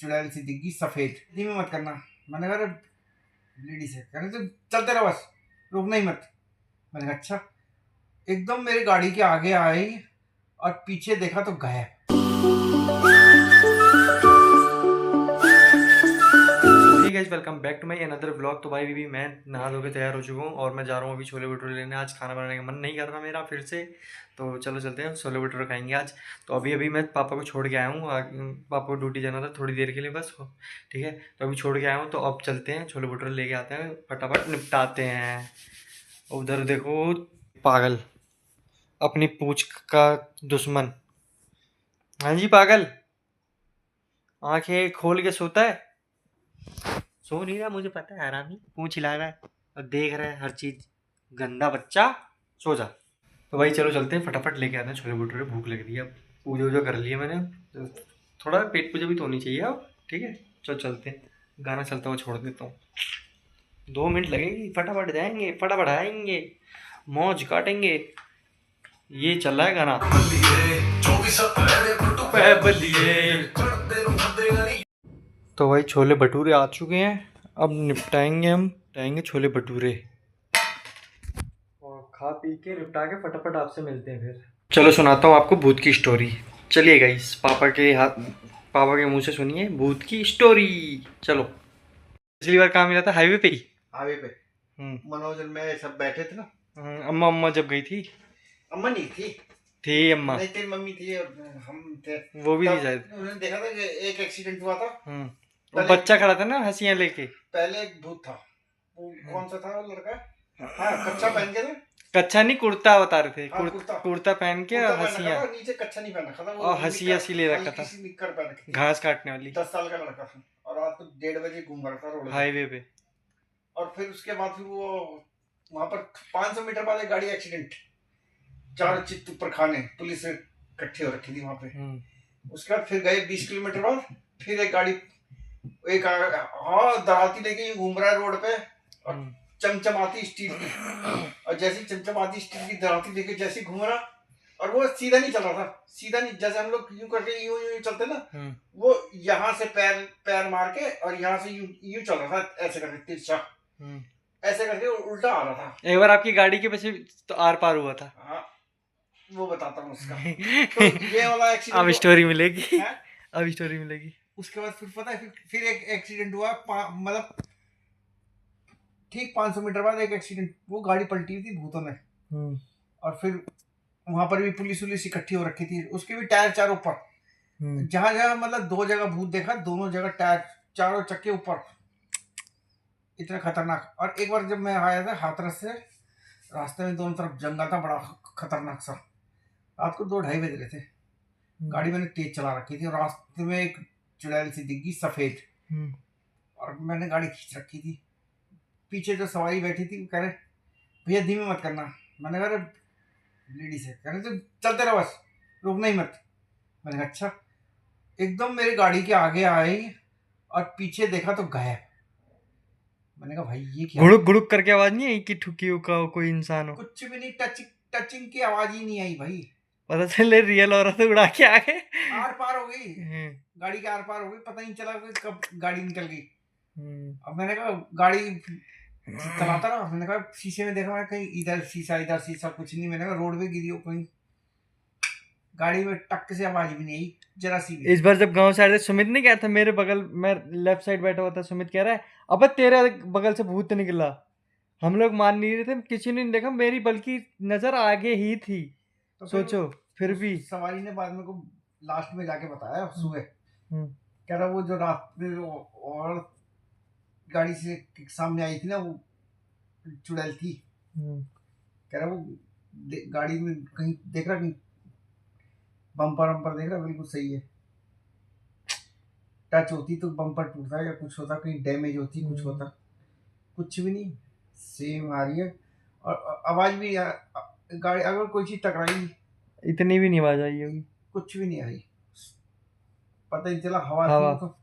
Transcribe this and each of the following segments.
चुड़ैल सी दिखी सफेद, धीमे मत करना। मैंने कहा लेडीज है, कहने तो चलते रहो बस, रुकना ही मत। मैंने कहा अच्छा। एकदम मेरी गाड़ी के आगे आई और पीछे देखा तो गायब। Guys welcome back to my another vlog. तो भाई भी मैं नहा धो के तैयार हो चुका हूँ और मैं जा रहा हूँ अभी छोले भटूरे लेने। आज खाना बनाने का मन नहीं कर रहा मेरा फिर से, तो चलो चलते हैं छोले भटूरे खाएंगे आज। तो अभी मैं पापा को छोड़ के आया हूँ, पापा को ड्यूटी जाना था थोड़ी देर के लिए बस, ठीक है। तो अभी छोड़ के आया हूँ, तो अब चलते हैं छोले भटूरे लेके आते हैं, फटाफट निपटाते हैं। उधर देखो पागल, अपनी पूंछ का दुश्मन। हाँ जी पागल, आंखें खोल के सोता है, सो नहीं रहा, मुझे पता है, आराम ही पूंछ हिला रहा है और देख रहा है हर चीज। गंदा बच्चा, सो जा। तो भाई चलो चलते हैं, फटाफट लेके आते हैं छोले भटूरे। भूख लग रही है, अब पूजा वूजा कर लिया मैंने, तो थोड़ा पेट पूजा भी तो होनी चाहिए अब, ठीक है। चलो चलते हैं, गाना चलता हुआ छोड़ देता हूँ। 2 मिनट लगेगी, फटाफट जाएंगे, फटाफट आएंगे, मौज काटेंगे। ये चल रहा है गाना। तो भाई छोले भटूरे आ चुके हैं, अब निपटाएंगे, हम निपटाएंगे छोले भटूरे और खा पी के निपटा के फटाफट आपसे मिलते हैं फिर। चलो सुनाता हूँ आपको भूत की स्टोरी। चलिए गाइस, पापा के मुंह से सुनिए भूत की स्टोरी। चलो, पिछली बार कहाँ मिला था? हाईवे पे ही, हाईवे पे। मनोज और मैं सब बैठे थे ना। अम्मा जब गई थी। अम्मा नहीं थी अम्मा, नहीं, तेरी मम्मी थी और हम थे। वो भी थी शायद। उन्होंने देखा था कि एक एक्सीडेंट हुआ था। वो बच्चा खड़ा था ना हंसियां लेके। पहले एक भूत था, वो कौन सा था वो लड़का? हाँ, कच्चा पहन के था। कच्चा नहीं, कुर्ता बता रहे थे। हाँ, कुर्ता पहन के हंसियां, नीचे कच्चा नहीं पहन रखा था और हंसी ले रखा था, निक्कर पहन रखी थी, घास काटने वाली। 10 साल का लड़का था और रात को 1:30 बजे घूम रहा था रोड हाईवे पे। और फिर उसके बाद फिर वो वहां पर 500 मीटर बाद एक गाड़ी एक्सीडेंट, 4 चित्त ऊपर खाने, पुलिस इकट्ठी हो रखी थी वहां पे। उसके बाद फिर गए 20 किलोमीटर बाद, फिर एक गाड़ी, एक दराती लेके घूम रहा है रोड पे और चमचमाती स्टील की, और जैसी चमचमाती स्टील की दराती लेके जैसे घूम रहा, और वो सीधा नहीं चल रहा था, सीधा नहीं, जैसे हम लोग यूं करके यूं चलते ना, वो यहाँ से पैर मार के और यहाँ से यूं चल रहा था, ऐसे करके तिरछा, ऐसे करके उल्टा आ रहा था। एक बार आपकी गाड़ी के पीछे तो आर पार हुआ था। हाँ, वो बताता हूँ उसका। तो ये वाला एक्सीडेंट अब स्टोरी मिलेगी, अब स्टोरी मिलेगी। उसके बाद फिर पता है, फिर एक एक्सीडेंट हुआ, मतलब ठीक 500 मीटर बाद एक एक्सीडेंट, वो गाड़ी पलटी हुई थी भूतों ने। और फिर वहां पर भी पुलिस इकट्ठी हो रखी थी, उसके भी टायर चारों ऊपर, जहां जहां मतलब 2 जगह भूत देखा, दोनों जगह टायर चारों चक्के ऊपर, इतना खतरनाक। और एक बार जब मैं आया था हाथरस से, रास्ते में दोनों तरफ जंगल था बड़ा खतरनाक सा, रात को 2-2:30 बज रहे थे, गाड़ी मैंने तेज चला रखी थी और रास्ते में एक चुड़ैल सी दिखी सफेद, और मैंने गाड़ी खींच रखी थी। पीछे जो सवारी बैठी थी वो कह रहे भैया धीमे मत करना। मैंने कहा लेडीज है, कह रहे तो चलते रहो बस, रुकना ही मत। मैंने कहा अच्छा। एकदम मेरी गाड़ी के आगे आई और पीछे देखा तो गायब। मैंने कहा भाई ये क्या? गुड़ुक गुड़ुक करके आवाज नहीं आई कि ठुकी का कोई इंसान हो? कुछ भी नहीं, टचिंग की आवाज ही नहीं आई भाई। पता चले रियल औरत उड़ा के आ गए, आर पार हो गई, गाड़ी के आर पार हो गई, पता नहीं चला कब गाड़ी निकल गई। अब मैंने कहा गाड़ी चलाता रहा, मैंने कहा शीशे में देखा, मैं कहीं इधर शीशा कुछ नहीं। मैंने कहा रोड पे गिरी हो कहीं, गाड़ी में टक से आवाज भी नहीं आई जरा सी भी। इस बार जब गांव से आए थे, सुमित नहीं कहा था मेरे बगल में, लेफ्ट साइड बैठा हुआ था, सुमित कह रहा है अब तेरे बगल से भूत निकला। हम लोग मान नहीं रहे थे, किसी ने नहीं देखा, मेरी बल्कि नजर आगे ही थी। तो सोचो, फिर भी सवारी ने बाद में को लास्ट में जाके बताया सुबह, कह रहा वो जो रात में और गाड़ी से सामने आई थी ना, वो चुड़ैल थी। कह रहा वो गाड़ी में कहीं देख रहा, कहीं बम्पर देख रहा, बिल्कुल सही है, टच होती तो बम्पर टूटता या कुछ होता, कहीं डैमेज होती कुछ होता, कुछ भी नहीं, सेम आ रही है। और आवाज भी गाड़ी अगर कोई चीज टकराई, इतनी भी नहीं आवाज आई होगी, कुछ भी नहीं आई, पता ही चला हवा थी तो।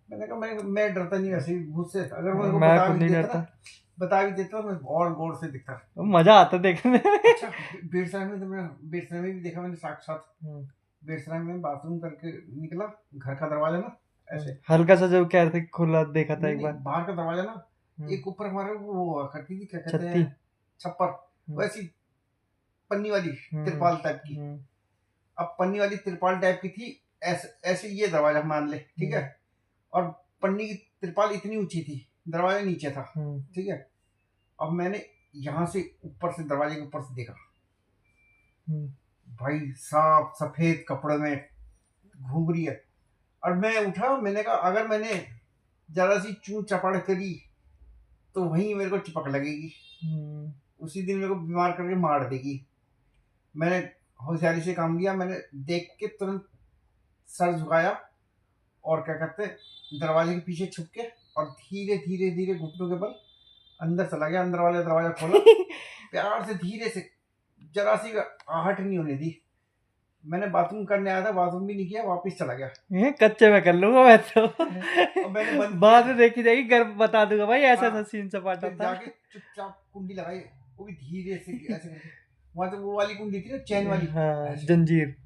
मैंने कहा मैं डरता नहीं वैसे भूत से, अगर मैं बता भी देता मैं और गौर से दिखता, तो मजा आता देखने में। अच्छा, बेडसाई में भी देखा मैंने साक्षात बेसरा में बाथरूम करके निकला, घर का दरवाजा ना ऐसे हल्का सा जो क्या थे खुला देखा था नहीं, एक बार। नहीं, बाहर का दरवाजा ना, एक ऊपर हमारे वो हुआ करती थी, क्या कहते छत्ती। हैं, छप्पर, वैसी पन्नी वाली तिरपाल टाइप की। अब पन्नी वाली तिरपाल टाइप की थी, ऐसे ऐसे ये दरवाजा मान ले, ठीक है, और पन्नी की तिरपाल इतनी ऊंची थी, दरवाजा नीचे था, ठीक है। अब मैंने यहाँ से ऊपर से दरवाजे के ऊपर से देखा, भाई साफ सफेद कपड़े में घूम रही है। और मैं उठा, मैंने कहा अगर मैंने जरा सी चू चपड़ करी तो वहीं मेरे को चिपक लगेगी, उसी दिन मेरे को बीमार करके मार देगी। मैंने होशियारी से काम लिया, मैंने देख के तुरंत सर झुकाया और क्या कहते हैं, दरवाजे के पीछे छुप के और धीरे धीरे धीरे घुटनों के बल अंदर चला गया, अंदर वाले दरवाजा खोला प्यार से धीरे से, जरा सी आहट नहीं होने दी। मैंने बाथरूम करने आया था, बाथरूम भी नहीं किया, वापस चला गया। कच्चे में कर लूंगा मैं तो। और मैंने बंद बाद में देखी जाएगी, घर बता दूंगा भाई ऐसा ऐसा सीन सपाटा फिर था। जाके चुपचाप कुंडी लगाई, वो भी धीरे से ऐसे करके, वहां तो वो वाली कुंडी थी ना, चैन वाली, हाँ, जंजीर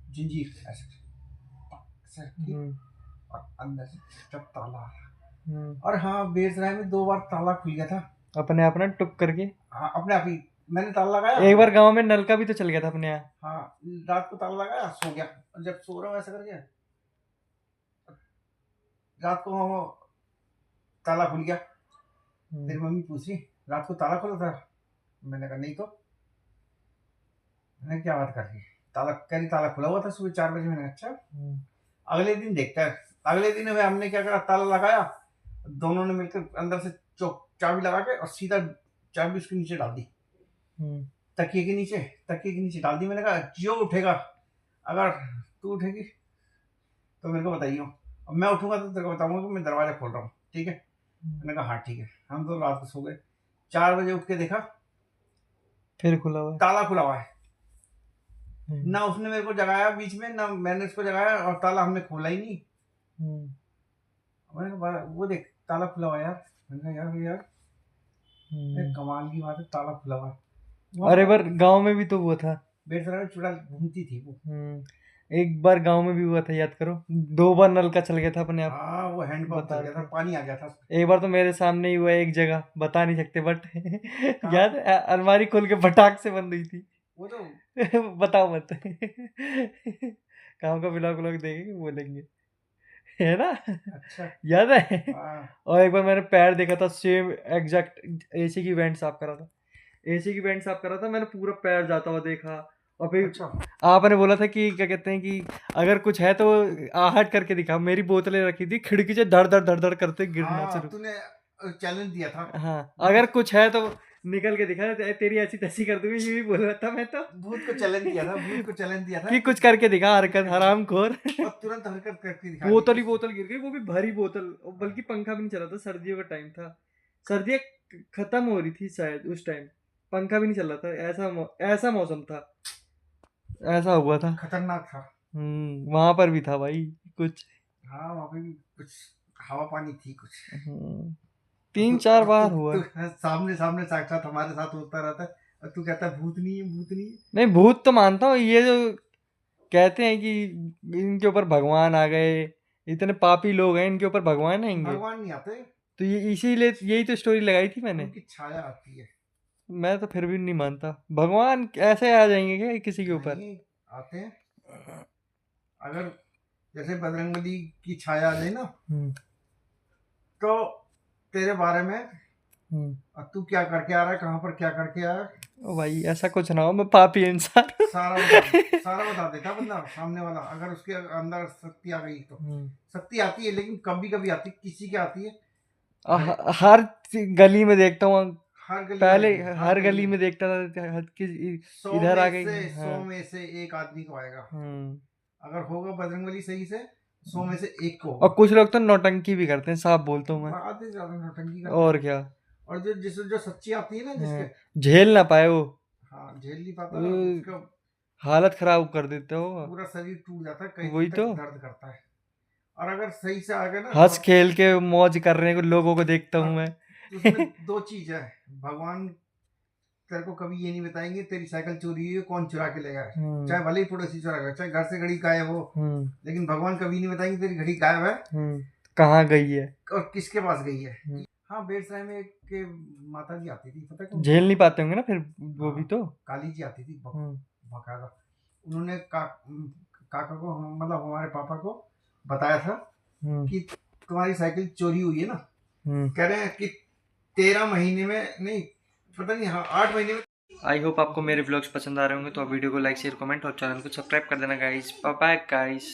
ऐसे रखी, और अंदर से जब ताला, और हाँ बेसराय में 2 बार ताला खुल गया था अपने आप ना टुक करके। हाँ अपने आप ही, मैंने ताला लगाया, एक बार गांव में नलका भी तो चल गया था अपने यहाँ। हाँ रात को ताला लगाया, सो गया, और जब सो रहा हूँ ऐसा करके, रात को ताला खुल गया। फिर मम्मी पूछ रही रात को ताला खुला था, मैंने कहा नहीं तो, मैंने क्या बात कर रही, ताला कह रही ताला खुला हुआ था सुबह 4 बजे। मैंने अच्छा, अगले दिन देखता है, अगले दिन हमने क्या करा, ताला लगाया, दोनों ने मिलकर अंदर से चाबी लगा के और सीधा चाबी उसके नीचे डाल दी, तकिए के नीचे डाल दी। मैंने कहा जो उठेगा, अगर तू उठेगी तो मेरे को बताइए, अब मैं उठूंगा तो तेरे को बताऊंगा कि मैं दरवाजा खोल रहा हूँ, ठीक है। मैंने कहा हाँ ठीक है। हम तो रात को सो गए, 4 बजे उठ के देखा फिर खुला हुआ, ताला खुला हुआ है। ना उसने मेरे को जगाया बीच में, ना मैंने उसको जगाया, और ताला हमने खोला ही नहीं। मैंने कहा वो देख ताला खुला हुआ है यार। मैंने कहा यार कमाल की बात है, ताला खुला हुआ है। अरे बार गांव में भी तो हुआ था, बेसरा में चुड़ैल घूमती थी वो। एक बार गांव में भी हुआ था, याद करो, 2 बार नल का चल गया था अपने आप। हाँ वो हैंडपंप चल गया था, पानी आ गया था। एक बार तो मेरे सामने ही हुआ, एक जगह बता नहीं सकते बट याद, अलमारी खोल के फटाक से बंद हुई थी वो तो बताओ मत काम का ब्लॉग देखेंगे बोलेंगे, है ना। अच्छा याद है। और एक बार मैंने पैर देखा था, सेम एग्जैक्ट एसी की वेंट साफ करा था, मैंने पूरा पैर जाता हुआ देखा। और फिर अच्छा। आपने बोला था कि क्या कहते हैं कि अगर कुछ है तो आहट करके दिखा, मेरी बोतलें रखी थी खिड़की से धड़ धड़ करते गिरना शुरू। तूने चैलेंज दिया था। हाँ, अगर कुछ है तो निकल के दिखा, तेरी ऐसी तैसी कर दूंगी, ये भी बोला था मैं तो। भूत को चैलेंज दिया था कि कुछ करके दिखा, हरकत हरामखोर। और तुरंत हरकत करके दिखा, बोतल गिर गई, वो भी भारी बोतल, बल्कि पंखा भी नहीं चला था, सर्दियों का टाइम था, सर्दियाँ खत्म हो रही थी शायद उस टाइम, पंखा भी नहीं चल रहा था, ऐसा मौसम था, ऐसा हुआ था, खतरनाक था। वहां पर भी था भाई कुछ। हाँ वहाँ पे भी कुछ हवा पानी थी कुछ। 3-4 बार हुआ। सामने साक्षात हमारे साथ होता रहता है, और तू कहता है भूत नहीं है। नहीं भूत तो मानता हूँ, ये जो कहते हैं कि इनके ऊपर भगवान आ गए, इतने पापी लोग हैं, इनके ऊपर भगवान आएंगे। भगवान नहीं आते, तो ये इसीलिए यही तो स्टोरी लगाई थी मैंने, उनकी छाया आती है। मैं तो फिर भी नहीं मानता भगवान ऐसे आ जाएंगे क्या किसी के ऊपर। आते हैं, अगर जैसे बजरंगबली की छाया आ जाए ना, तो तेरे बारे में तू क्या करके आ रहा है, कहाँ पर क्या करके आया, ओ भाई ऐसा कुछ ना हो, मैं पापी इंसान सारा बता देता बंदा सामने वाला। अगर उसके अंदर शक्ति आ गई तो, शक्ति आती है लेकिन कभी कभी आती, किसी की आती है। हर गली में देखता हूँ, पहले हर गली में देखता था, इधर आ गई। 100 में से 1 आदमी को आएगा, अगर होगा बजरंगबली सही से 100 में से 1 को। और कुछ लोग तो नौटंकी भी करते हैं, साफ बोलता हूँ मैं, नौटंकी और क्या। और जो सच्ची आती है ना, जिसके झेल ना पाए वो, झेल नहीं पाता ना, हालत खराब कर देते हो, पूरा शरीर टूट जाता है, कई वही तो दर्द करता है। और अगर सही से आ गए ना, हंस खेल के मौज कर रहे हैं लोगों को देखता हूँ मैं। उसमें 2 चीज है, भगवान तेरे को कभी ये नहीं बताएंगे तेरी साइकिल चोरी हुई है, कौन चुरा के ले गया, चाहे भले ही पड़ोसी चुरा गया, चाहे घर से घड़ी गायब हो, लेकिन भगवान कभी नहीं बताएंगे तेरी घड़ी गायब है, कहाँ गई है और किसके पास गई है। हाँ, बेड़सराय में के माता जी आती थी, पता है झेल नहीं पाते होंगे ना फिर वो भी तो। काली जी आती थी बकायदा। उन्होंने काका को मतलब हमारे पापा को बताया था कि तुम्हारी साइकिल चोरी हुई है ना। कह रहे हैं कि 13 महीने में नहीं, पता नहीं, हाँ 8 महीने में। आई होप आपको मेरे व्लॉग्स पसंद आ रहे होंगे, तो आप वीडियो को लाइक शेयर कमेंट और चैनल को सब्सक्राइब कर देना गाइस। Bye bye guys.